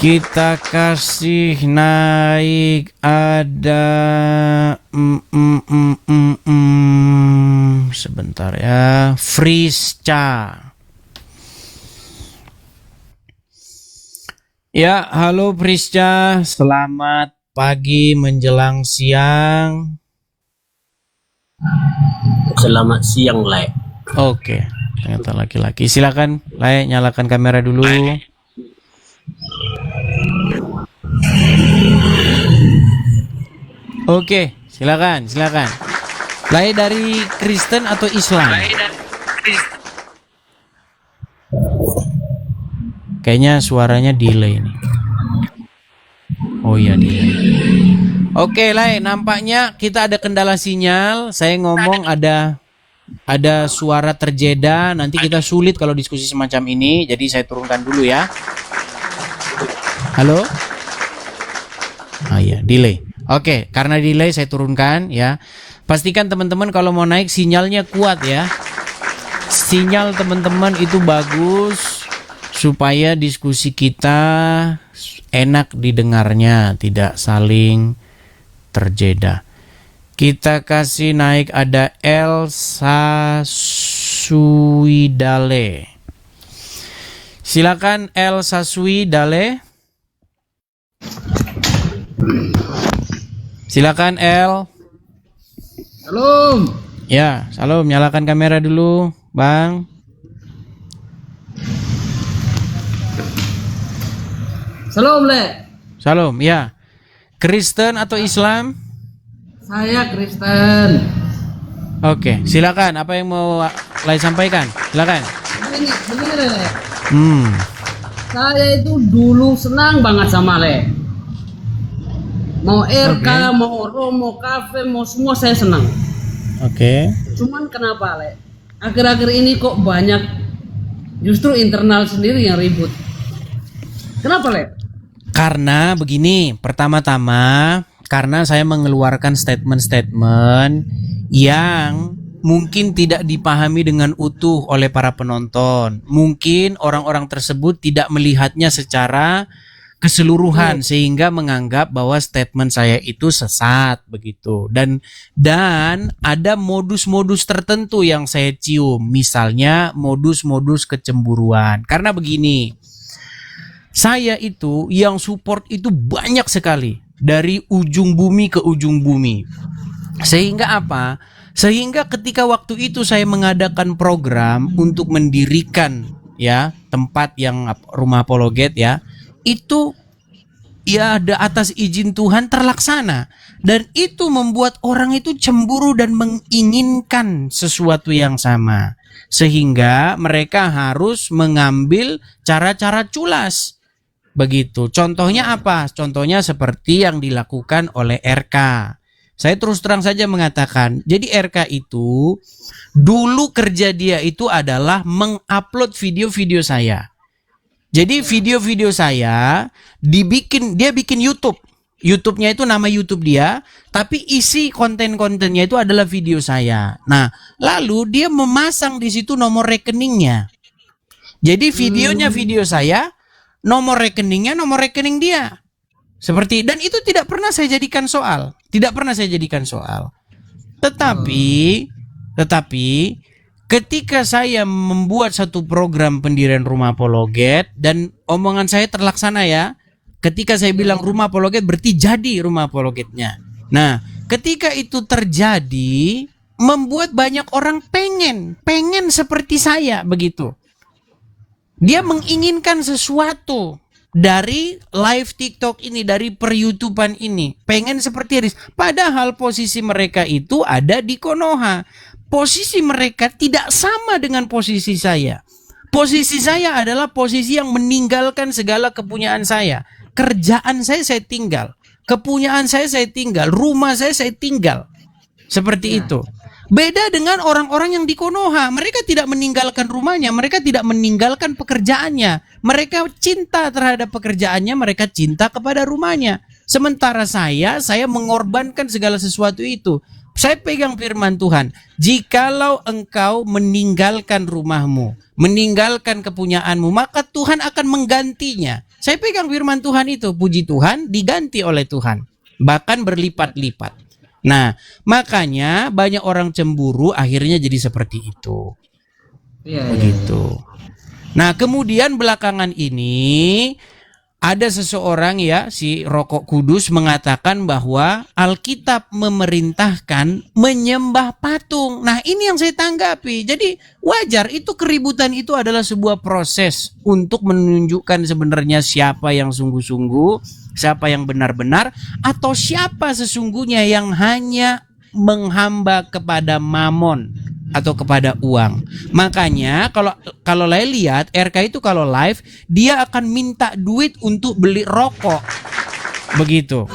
Kita kasih naik ada sebentar ya, Frisca. Ya, halo Frisca, selamat pagi menjelang siang. Selamat siang, Le. Oke, ternyata laki-laki. Silakan, Le, nyalakan kamera dulu. Oke, silakan. Le dari Kristen atau Islam? Kayaknya suaranya delay nih. Oh iya, delay. Oke, Le, nampaknya kita ada kendala sinyal. Saya ngomong ada suara terjeda. Nanti kita sulit kalau diskusi semacam ini. Jadi saya turunkan dulu ya. Halo? Ah iya, delay. Oke, karena delay saya turunkan ya. Pastikan teman-teman kalau mau naik sinyalnya kuat ya. Sinyal teman-teman itu bagus supaya diskusi kita enak didengarnya, tidak saling terjeda. Kita kasih naik ada Elsa Suidale. Silakan Elsa Suidale. Silakan El. Salam. Ya, salam. Nyalakan kamera dulu, Bang. Salam, Le. Salam, ya. Kristen atau Islam? Saya Kristen. Oke, silakan. Apa yang mau Lai sampaikan? Silakan. Begini, Le. Saya itu dulu senang banget sama Le. Mau RK, mau Romo, kafe, mau semua saya senang. Oke. Cuman kenapa, Le? Akhir-akhir ini kok banyak justru internal sendiri yang ribut. Kenapa, Le? Karena begini, pertama-tama karena saya mengeluarkan statement-statement yang mungkin tidak dipahami dengan utuh oleh para penonton. Mungkin orang-orang tersebut tidak melihatnya secara keseluruhan sehingga menganggap bahwa statement saya itu sesat begitu. Dan ada modus-modus tertentu yang saya cium, misalnya modus-modus kecemburuan. Karena begini, saya itu yang support itu banyak sekali dari ujung bumi ke ujung bumi. Sehingga apa? Sehingga ketika waktu itu saya mengadakan program untuk mendirikan ya tempat yang rumah apologet ya, itu ya atas izin Tuhan terlaksana. Dan itu membuat orang itu cemburu dan menginginkan sesuatu yang sama. Sehingga mereka harus mengambil cara-cara culas. Begitu. Contohnya apa? Contohnya seperti yang dilakukan oleh RK. Saya terus terang saja mengatakan, jadi RK itu dulu kerja dia itu adalah mengupload video-video saya. Jadi video-video saya dia bikin YouTube. YouTube-nya itu nama YouTube dia, tapi isi konten-kontennya itu adalah video saya. Nah, lalu dia memasang di situ nomor rekeningnya. Jadi videonya video saya, nomor rekeningnya nomor rekening dia. Dan itu tidak pernah saya jadikan soal. Tetapi ketika saya membuat satu program pendirian rumah apologet dan omongan saya terlaksana ya. Ketika saya bilang rumah apologet berarti jadi rumah apologetnya. Nah, ketika itu terjadi membuat banyak orang pengen seperti saya begitu. Dia menginginkan sesuatu dari live TikTok ini, dari per-YouTubean ini. Pengen seperti Riz. Padahal posisi mereka itu ada di Konoha. Posisi mereka tidak sama dengan posisi saya. Posisi saya adalah posisi yang meninggalkan segala kepunyaan saya. Kerjaan saya tinggal. Kepunyaan saya tinggal. Rumah saya tinggal. Seperti itu. Beda dengan orang-orang yang di Konoha. Mereka tidak meninggalkan rumahnya. Mereka tidak meninggalkan pekerjaannya. Mereka cinta terhadap pekerjaannya. Mereka cinta kepada rumahnya. Sementara saya mengorbankan segala sesuatu itu. Saya pegang firman Tuhan. Jikalau engkau meninggalkan rumahmu, meninggalkan kepunyaanmu, maka Tuhan akan menggantinya. Saya pegang firman Tuhan itu, puji Tuhan, diganti oleh Tuhan. Bahkan berlipat-lipat. Nah, makanya banyak orang cemburu akhirnya jadi seperti itu. Iya, Begitu. Nah, kemudian belakangan ini ada seseorang ya, si Rokok Kudus mengatakan bahwa Alkitab memerintahkan menyembah patung. Nah, ini yang saya tanggapi. Jadi wajar, itu keributan itu adalah sebuah proses untuk menunjukkan sebenarnya siapa yang sungguh-sungguh, siapa yang benar-benar, atau siapa sesungguhnya yang hanya menghamba kepada mamon atau kepada uang. Makanya kalau saya lihat RK itu kalau live dia akan minta duit untuk beli rokok. Begitu.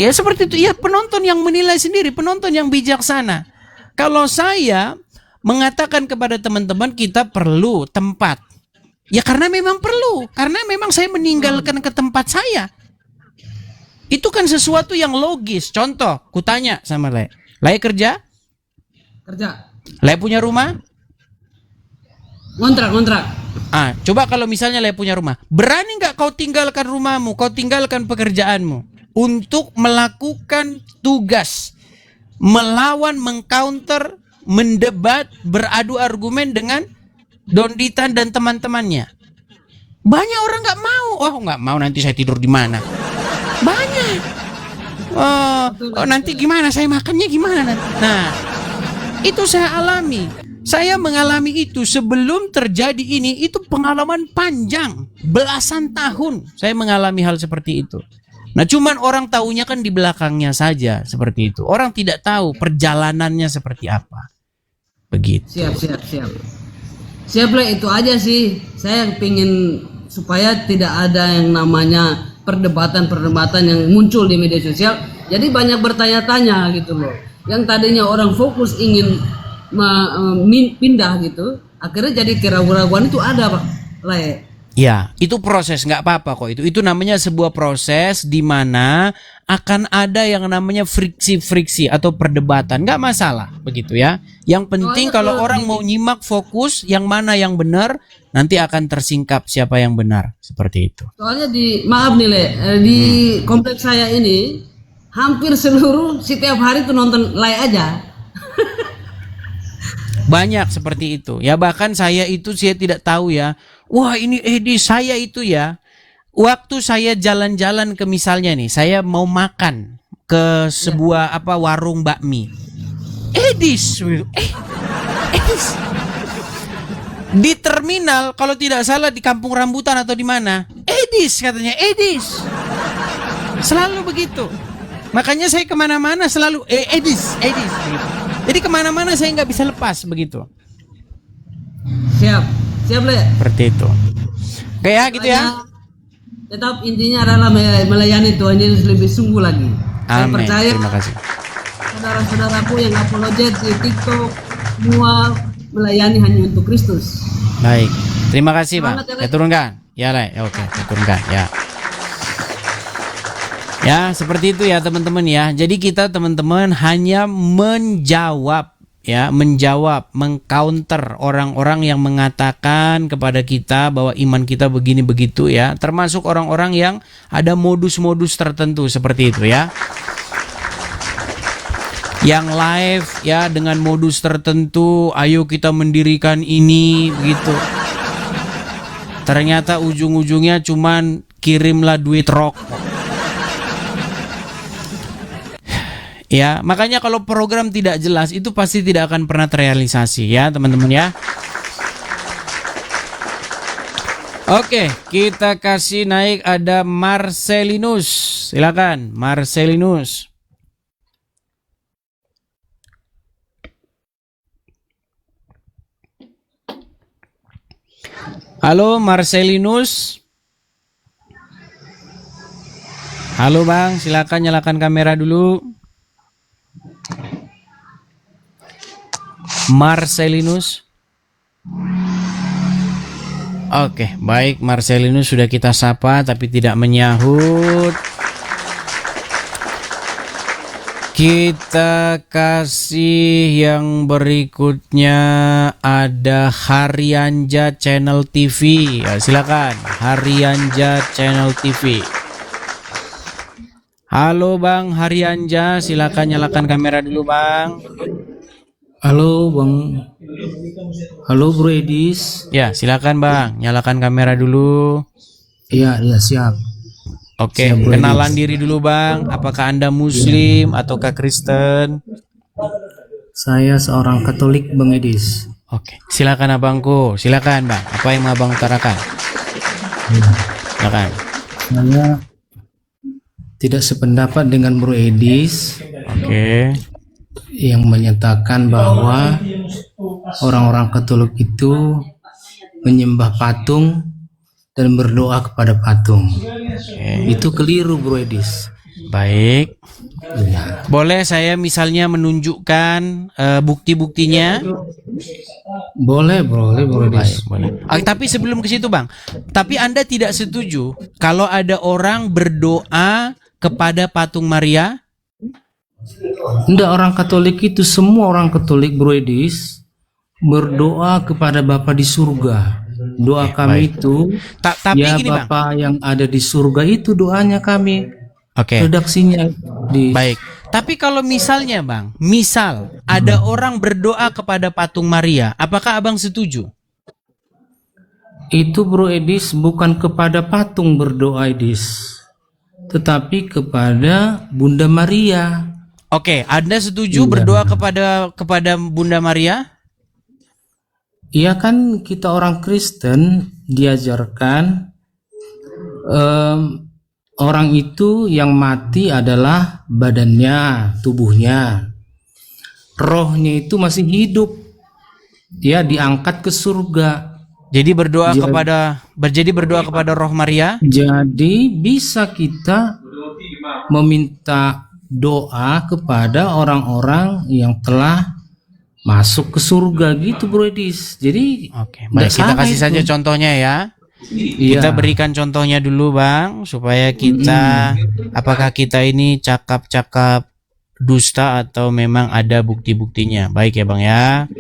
Ya seperti itu. Ya penonton yang menilai sendiri, penonton yang bijaksana. Kalau saya mengatakan kepada teman-teman kita perlu tempat. Ya karena memang perlu, karena memang saya meninggalkan ke tempat saya. Itu kan sesuatu yang logis. Contoh, kutanya sama Le. Le kerja? Kerja. Le punya rumah? Kontrak. Coba kalau misalnya Le punya rumah. Berani nggak kau tinggalkan rumahmu, kau tinggalkan pekerjaanmu untuk melakukan tugas, melawan, mengcounter, mendebat, beradu argumen dengan Don Ditan dan teman-temannya? Banyak orang nggak mau. Oh nggak mau, nanti saya tidur di mana? Banyak. Nanti gimana saya makannya gimana? Nah, itu saya alami. Saya mengalami itu sebelum terjadi ini. Itu pengalaman panjang, belasan tahun saya mengalami hal seperti itu. Nah, cuman orang tahunya kan di belakangnya saja seperti itu. Orang tidak tahu perjalanannya seperti apa. Begitu. Siap lah, itu aja sih. Saya pingin supaya tidak ada yang namanya perdebatan yang muncul di media sosial. Jadi banyak bertanya-tanya gitu loh. Yang tadinya orang fokus ingin pindah gitu, akhirnya jadi keraguan-keraguan itu ada, Pak. Ya, itu proses, nggak apa-apa kok. Itu namanya sebuah proses di mana akan ada yang namanya friksi-friksi atau perdebatan, nggak masalah, begitu ya. Yang penting kalau orang mau nyimak fokus yang mana yang benar, nanti akan tersingkap siapa yang benar, seperti itu. Soalnya maaf nih Le, di kompleks saya ini hampir setiap hari tuh nonton live aja. Banyak seperti itu. Ya bahkan saya tidak tahu ya. Wah ini saya itu ya. Waktu saya jalan-jalan ke misalnya nih, saya mau makan ke sebuah warung bakmi. Edis. Di terminal kalau tidak salah di Kampung Rambutan atau di mana. Edis katanya, Edis. Selalu begitu. Makanya saya kemana-mana selalu Edis begitu. Jadi kemana-mana saya nggak bisa lepas begitu. Siap Le. Seperti itu. Kayak gitu ya. Tetap intinya adalah melayani Tuhan Yesus lebih sungguh lagi. Saya Amin. percaya. Terima kasih. Saudara-saudaraku yang apologet di TikTok semua melayani hanya untuk Kristus. Baik. Terima kasih, Bang. Semangat, ya, Le. Saya turunkan. Ya, Le. Oke, saya turunkan ya. Ya, seperti itu ya teman-teman ya. Jadi kita teman-teman hanya menjawab, mengcounter orang-orang yang mengatakan kepada kita bahwa iman kita begini begitu ya. Termasuk orang-orang yang ada modus-modus tertentu seperti itu ya. Yang live ya dengan modus tertentu, ayo kita mendirikan ini begitu. Ternyata ujung-ujungnya cuman kirimlah duit rokok. Ya, makanya kalau program tidak jelas itu pasti tidak akan pernah terrealisasi ya, teman-teman ya. Oke, kita kasih naik ada Marcelinus. Silakan, Marcelinus. Halo Marcelinus. Halo Bang, silakan nyalakan kamera dulu. Marcelinus. Oke, baik, Marcelinus sudah kita sapa tapi tidak menyahut. Kita kasih yang berikutnya, ada Haryanja Channel TV. Ya, silakan Haryanja Channel TV. Halo Bang Haryanja, silakan nyalakan kamera dulu Bang. Halo Bang. Halo Bro Edis. Ya, silakan Bang, nyalakan kamera dulu. Iya, siap. Oke, Siap, Bro kenalan Edis. diri dulu Bang. Apakah Anda Muslim ataukah Kristen? Saya seorang Katolik Bang Edis. Oke, silakan Abangku. Silakan Bang. Apa yang mau Abang utarakan? Silakan. Saya tidak sependapat dengan Bro Edis Oke. yang menyatakan bahwa orang-orang Katolik itu menyembah patung dan berdoa kepada patung. Itu keliru Bro Edis. Baik. Iya. Boleh saya misalnya menunjukkan bukti-buktinya? Boleh Bro Edis. Boleh. Tapi sebelum ke situ Bang, tapi Anda tidak setuju kalau ada orang berdoa kepada patung Maria? Enggak, orang Katolik itu, semua orang Katolik Bro Edis berdoa kepada Bapa di surga. Doa kami baik. itu Tapi ya gini Bang. Bapa yang ada di surga, itu doanya kami. Oke. Redaksinya di Baik. Tapi kalau misalnya Bang, misal ada orang berdoa kepada patung Maria, apakah Abang setuju? itu Bro Edis bukan kepada patung berdoa Edis, tetapi kepada Bunda Maria. Oke, Anda setuju Iya. berdoa kepada Bunda Maria? Iya kan, kita orang Kristen diajarkan orang itu yang mati adalah badannya, tubuhnya. Rohnya itu masih hidup. Dia diangkat ke surga. Jadi berdoa kepada Roh Maria? Jadi bisa kita meminta doa kepada orang-orang yang telah masuk ke surga gitu Bro Edis. Jadi Oke, baik, kita salah kasih itu. saja contohnya ya. Iya. Kita berikan contohnya dulu Bang, supaya kita apakah kita ini cakap-cakap dusta atau memang ada bukti-buktinya. Baik ya Bang ya.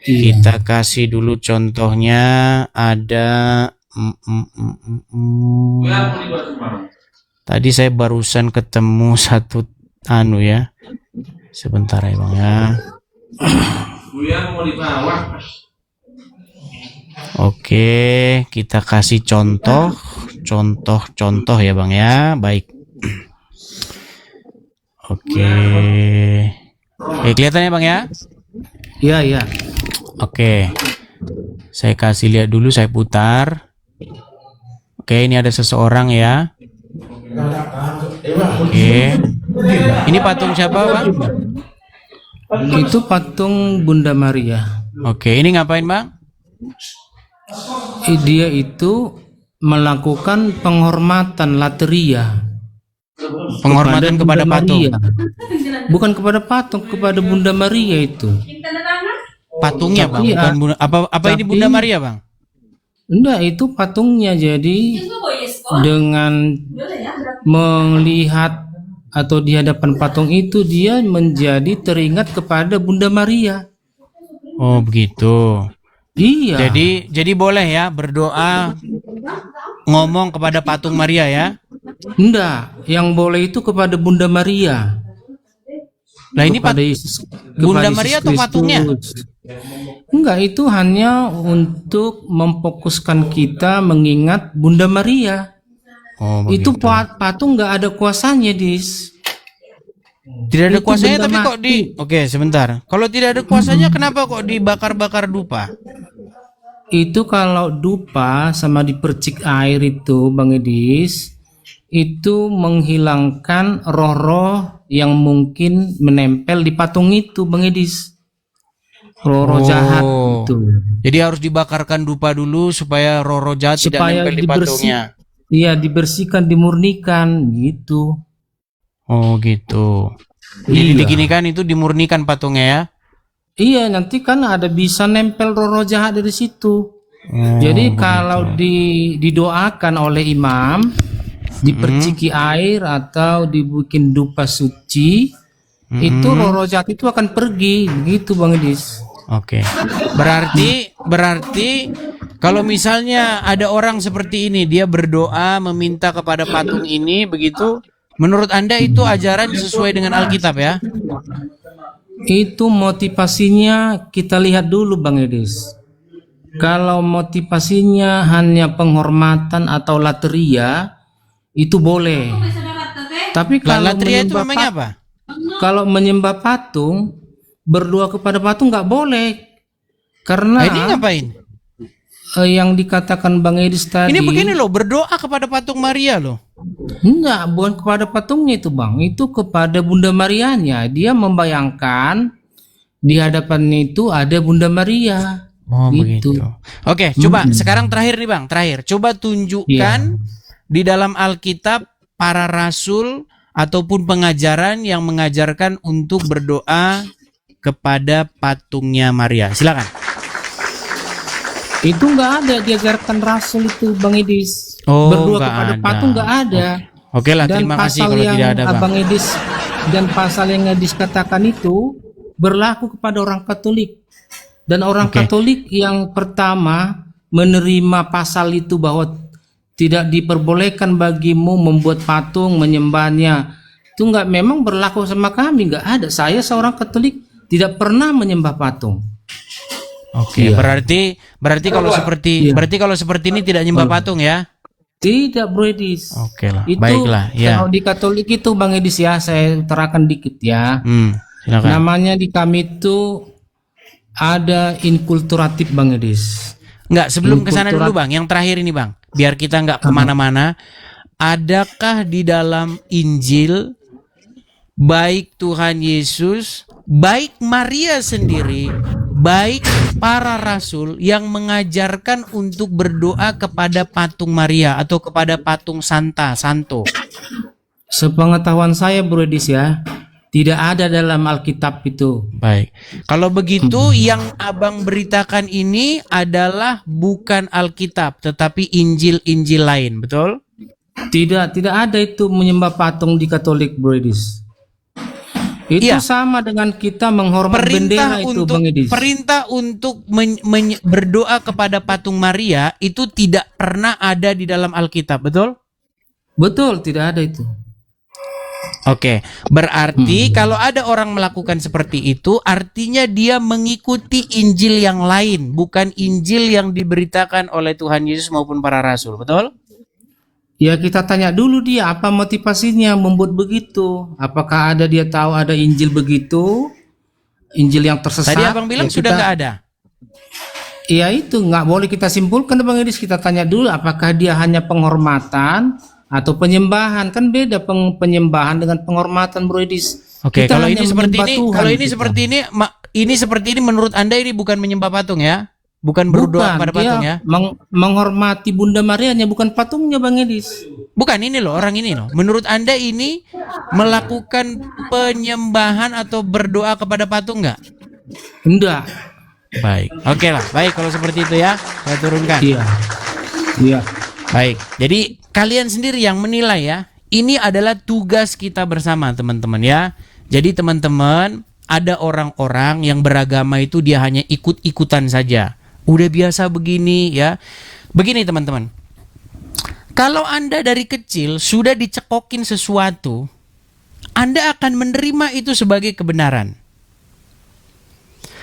Iya. Kita kasih dulu contohnya, ada tadi saya barusan ketemu satu ya. Sebentar ya Bang ya. Oke, kita kasih contoh ya Bang ya. Baik. Oke. Kelihatan ya Bang ya? Iya. Oke. Saya kasih lihat dulu, saya putar. Oke, ini ada seseorang ya. Oke. Ini patung siapa Bang? Itu patung Bunda Maria. Oke, ini ngapain Bang? Dia itu melakukan penghormatan lateria. Penghormatan kepada Bunda patung. Maria. Bukan kepada patung, kepada Bunda Maria itu. Patungnya Bang, Tapi, bukan Bunda, apa ini tapi- Bunda Maria Bang? Enggak, itu patungnya. Jadi dengan melihat atau di hadapan patung itu, dia menjadi teringat kepada Bunda Maria. Oh, begitu. Iya. Jadi boleh ya berdoa ngomong kepada patung Maria ya. Enggak, yang boleh itu kepada Bunda Maria. Nah, ini Kepada Yesus, Bunda kepada Maria Yesus atau patungnya? Kristus. Enggak, itu hanya untuk memfokuskan kita mengingat Bunda Maria. Oh, Itu begitu. patung enggak ada kuasanya, Dis. Tidak ada itu kuasanya benda tapi kok mati. Oke, sebentar. Kalau tidak ada kuasanya kenapa kok dibakar-bakar dupa? Itu kalau dupa sama dipercik air itu, Bang Edis, itu menghilangkan roh-roh yang mungkin menempel di patung itu, Bang Edis. Roh-roh jahat itu. Jadi harus dibakarkan dupa dulu supaya roh-roh jahat tidak Supaya nempel di patungnya. Iya, dibersihkan, dimurnikan gitu. Oh, gitu. Jadi Iya. diginikan itu dimurnikan patungnya ya. Iya, nanti kan ada bisa nempel roh-roh jahat dari situ. Oh, Jadi kalau didoakan oleh imam, diperciki air atau dibikin dupa suci, itu roh-roh jahat itu akan pergi, begitu Bang Edis. Oke. Berarti kalau misalnya ada orang seperti ini, dia berdoa meminta kepada patung ini begitu, menurut Anda itu ajaran sesuai dengan Alkitab ya? Itu motivasinya kita lihat dulu Bang Edis. Kalau motivasinya hanya penghormatan atau latria, itu boleh. Tapi kalau Latria itu memangnya apa? kalau menyembah patung, berdoa kepada patung nggak boleh. Karena Ini ngapain? yang dikatakan Bang Edis tadi. Ini begini loh, berdoa kepada patung Maria loh. Enggak, bukan kepada patungnya itu Bang. Itu kepada Bunda Marianya. Dia membayangkan di hadapannya itu ada Bunda Maria. Oh Gitu. begitu. Oke, coba sekarang terakhir nih Bang, terakhir. Coba tunjukkan di dalam Alkitab para rasul ataupun pengajaran yang mengajarkan untuk berdoa kepada patungnya Maria. Silakan. Itu nggak ada diajarkan rasul itu Bang Edis. Oh, Berdoa nggak kepada ada. patung nggak ada. Oke lah, Dan terima kasih pasal kalau yang tidak ada Bang. Abang Edis dan pasal yang Edis katakan itu berlaku kepada orang Katolik. Dan orang Oke. Katolik yang pertama menerima pasal itu bahwa tidak diperbolehkan bagimu membuat patung, menyembahnya. Itu nggak memang berlaku sama kami, nggak ada. Saya seorang Katolik tidak pernah menyembah patung. Oke, Iya. berarti kalau seperti ini tidak nyembah patung ya? Tidak Bro Edis. Oke lah, Itu baiklah ya. kalau di Katolik itu Bang Edis ya, saya terangkan dikit ya. Silakan. Namanya di kami itu ada inkulturatif Bang Edis. Enggak, sebelum kesana dulu Inkulturat- Bang, yang terakhir ini Bang, biar kita nggak kemana-mana. Adakah di dalam Injil baik Tuhan Yesus, baik Maria sendiri, baik para rasul yang mengajarkan untuk berdoa kepada patung Maria atau kepada patung Santo? Sepengetahuan saya Bro Edis ya, tidak ada dalam Alkitab itu. Baik. Kalau begitu yang Abang beritakan ini adalah bukan Alkitab tetapi Injil-Injil lain, betul? Tidak ada itu menyembah patung di Katolik Bro Edis. Itu Iya. sama dengan kita menghormat bendera itu Bang Edis. Perintah untuk berdoa kepada patung Maria itu tidak pernah ada di dalam Alkitab, betul? Betul, tidak ada itu. Oke, berarti kalau ada orang melakukan seperti itu, artinya dia mengikuti Injil yang lain, bukan Injil yang diberitakan oleh Tuhan Yesus maupun para rasul, betul? Ya kita tanya dulu dia apa motivasinya membuat begitu. Apakah dia tahu ada Injil begitu? Injil yang tersesat. Tadi Abang bilang Ya sudah nggak ada. Ya itu nggak boleh kita simpulkan Bang Edis. Kita tanya dulu apakah dia hanya penghormatan atau penyembahan. Kan beda penyembahan dengan penghormatan Bro Edis. Oke, Kita kalau hanya ini seperti menyembah ini, Tuhan kalau ini kita. seperti ini seperti ini menurut Anda ini bukan menyembah patung ya? Bukan berdoa kepada dia patung ya? menghormati Bunda Marianya bukan patungnya Bang Edis. Bukan, ini loh, orang ini loh. Menurut Anda ini melakukan penyembahan atau berdoa kepada patung nggak? Enggak. Baik. Oke lah, baik kalau seperti itu ya. Saya turunkan. Iya. Baik. Jadi kalian sendiri yang menilai ya. Ini adalah tugas kita bersama teman-teman ya. Jadi teman-teman, ada orang-orang yang beragama itu dia hanya ikut-ikutan saja. Udah biasa begini ya. Begini teman-teman. Kalau Anda dari kecil sudah dicekokin sesuatu, Anda akan menerima itu sebagai kebenaran.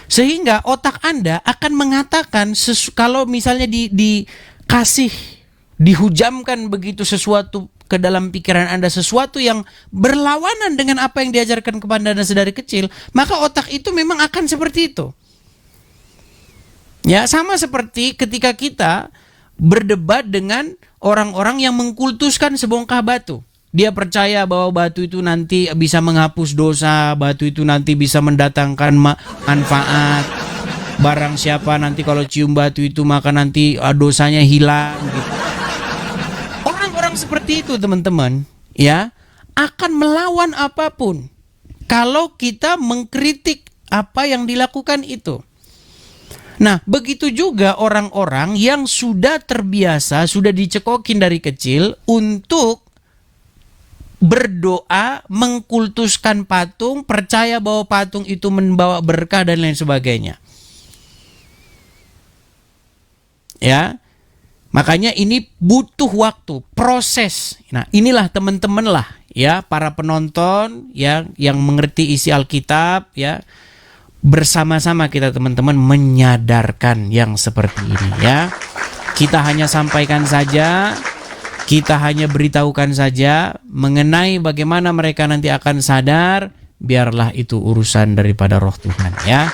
Sehingga otak Anda akan mengatakan kalau misalnya dikasih, dihujamkan begitu sesuatu ke dalam pikiran Anda, sesuatu yang berlawanan dengan apa yang diajarkan kepada Anda sedari kecil, maka otak itu memang akan seperti itu. Ya, sama seperti ketika kita berdebat dengan orang-orang yang mengkultuskan sebongkah batu. Dia percaya bahwa batu itu nanti bisa menghapus dosa, batu itu nanti bisa mendatangkan manfaat. Barang siapa nanti kalau cium batu itu maka nanti dosanya hilang gitu. Orang-orang seperti itu teman-teman ya akan melawan apapun kalau kita mengkritik apa yang dilakukan itu. Nah, begitu juga orang-orang yang sudah terbiasa, sudah dicekokin dari kecil untuk berdoa, mengkultuskan patung, percaya bahwa patung itu membawa berkah dan lain sebagainya. Ya. Makanya ini butuh waktu, proses. Nah, inilah teman-teman lah ya, para penonton yang mengerti isi Alkitab ya. Bersama-sama kita teman-teman menyadarkan yang seperti ini ya. Kita hanya sampaikan saja, kita hanya beritahukan saja mengenai bagaimana mereka nanti akan sadar, biarlah itu urusan daripada roh Tuhan ya.